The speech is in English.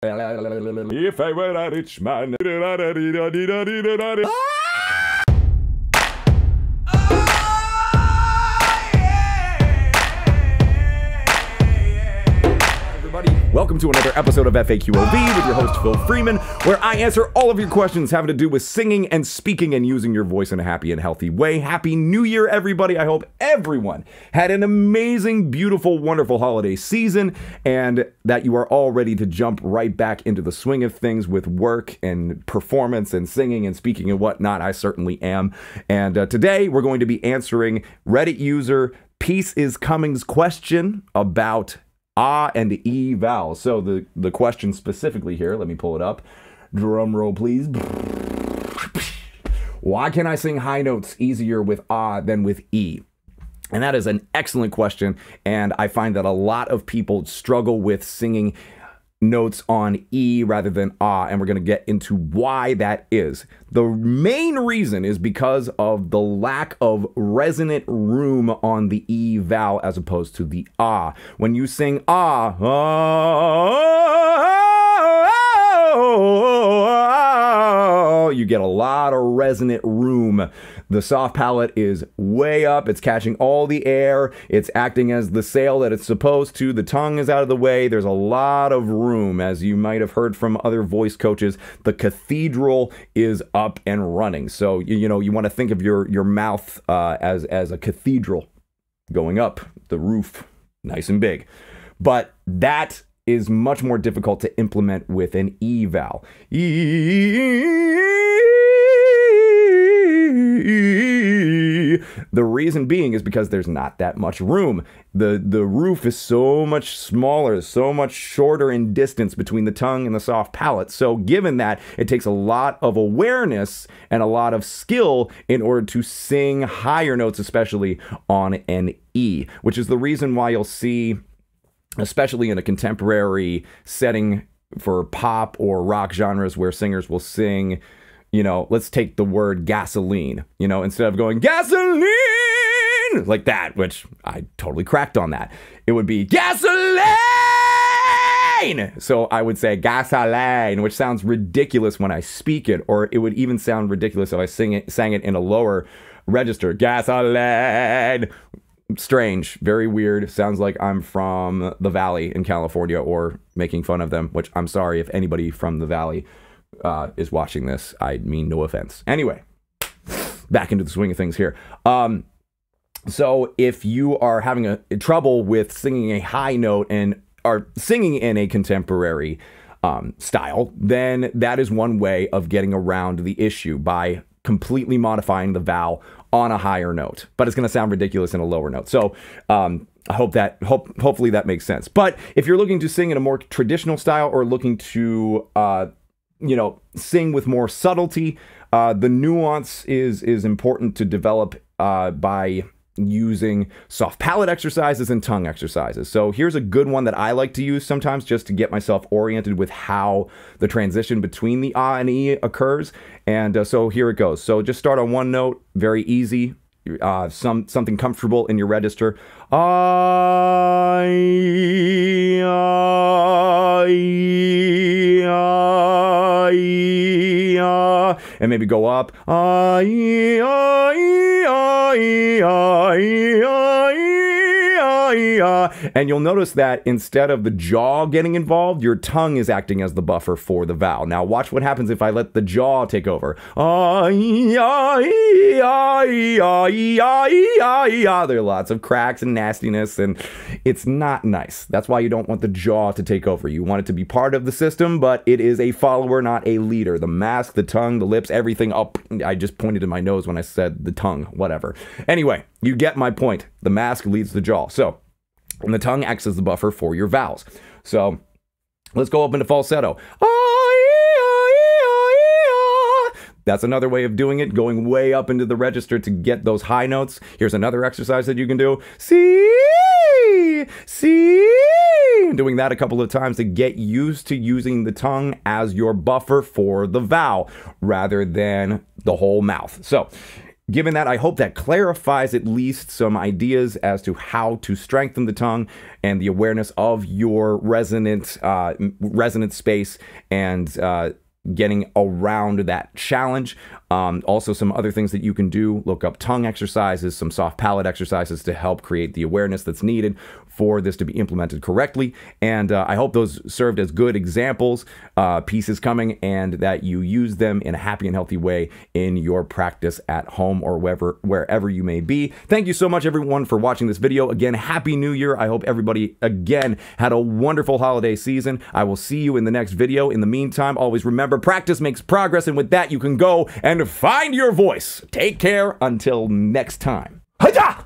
If I were a rich man. Welcome to another episode of FAQOV with your host, Phil Freeman, where I answer all of your questions having to do with singing and speaking and using your voice in a happy and healthy way. Happy New Year, everybody. I hope everyone had an amazing, beautiful, wonderful holiday season and that you are all ready to jump right back into the swing of things with work and performance and singing and speaking and whatnot. I certainly am. And today we're going to be answering Reddit user Peace is Coming's question about ah and e vowels. So the question specifically here, let me pull it up. Drum roll, please. Why can I sing high notes easier with ah than with e? And that is an excellent question. And I find that a lot of people struggle with singing notes on E rather than ah, and we're going to get into why that is. The main reason is because of the lack of resonant room on the E vowel as opposed to the ah. When you sing ah, you get a lot of resonant room. The soft palate is way up. It's catching all the air. It's acting as the sail that it's supposed to. The tongue is out of the way. There's a lot of room. As you might have heard from other voice coaches, the cathedral is up and running. So, you know, you want to think of your mouth as a cathedral going up, the roof, nice and big. But that is much more difficult to implement with an E vowel. The reason being is because there's not that much room. The roof is so much smaller, so much shorter in distance between the tongue and the soft palate. So given that, it takes a lot of awareness and a lot of skill in order to sing higher notes, especially on an E, which is the reason why you'll see, especially in a contemporary setting for pop or rock genres where singers will sing, you know, let's take the word gasoline, you know, instead of going gasoline like that, which I totally cracked on that. It would be gasoline. So I would say gasoline, which sounds ridiculous when I speak it, or it would even sound ridiculous if I sang it in a lower register. Gasoline. Strange, very weird. Sounds like I'm from the Valley in California or making fun of them, which I'm sorry if anybody from the Valley is watching this. I mean no offense. Anyway, back into the swing of things here. So if you are having a trouble with singing a high note and are singing in a contemporary style, then that is one way of getting around the issue by completely modifying the vowel on a higher note, but it's going to sound ridiculous in a lower note. So I hope that hopefully that makes sense. But if you're looking to sing in a more traditional style or looking to you know, sing with more subtlety, the nuance is important to develop by using soft palate exercises and tongue exercises. So here's a good one that I like to use sometimes just to get myself oriented with how the transition between the ah and e occurs. And so here it goes. So just start on one note, very easy, something comfortable in your register. And maybe go up. And you'll notice that instead of the jaw getting involved, your tongue is acting as the buffer for the vowel. Now watch what happens if I let the jaw take over. There are lots of cracks and nastiness, and it's not nice. That's why you don't want the jaw to take over. You want it to be part of the system, but it is a follower, not a leader. The mask, the tongue, the lips, everything up. I just pointed to my nose when I said the tongue, whatever. Anyway, you get my point. The mask leads the jaw. So, and the tongue acts as the buffer for your vowels. So, let's go up into falsetto. That's another way of doing it, going way up into the register to get those high notes. Here's another exercise that you can do. See, doing that a couple of times to get used to using the tongue as your buffer for the vowel rather than the whole mouth. So given that, I hope that clarifies at least some ideas as to how to strengthen the tongue and the awareness of your resonant space and getting around that challenge. Also, some other things that you can do: look up tongue exercises, some soft palate exercises to help create the awareness that's needed for this to be implemented correctly. And I hope those served as good examples, pieces coming, and that you use them in a happy and healthy way in your practice at home or wherever you may be. Thank you so much, everyone, for watching this video. Again, Happy New Year. I hope everybody, again, had a wonderful holiday season. I will see you in the next video. In the meantime, always remember, practice makes progress, and with that, you can go and find your voice. Take care until next time. Hi-ya!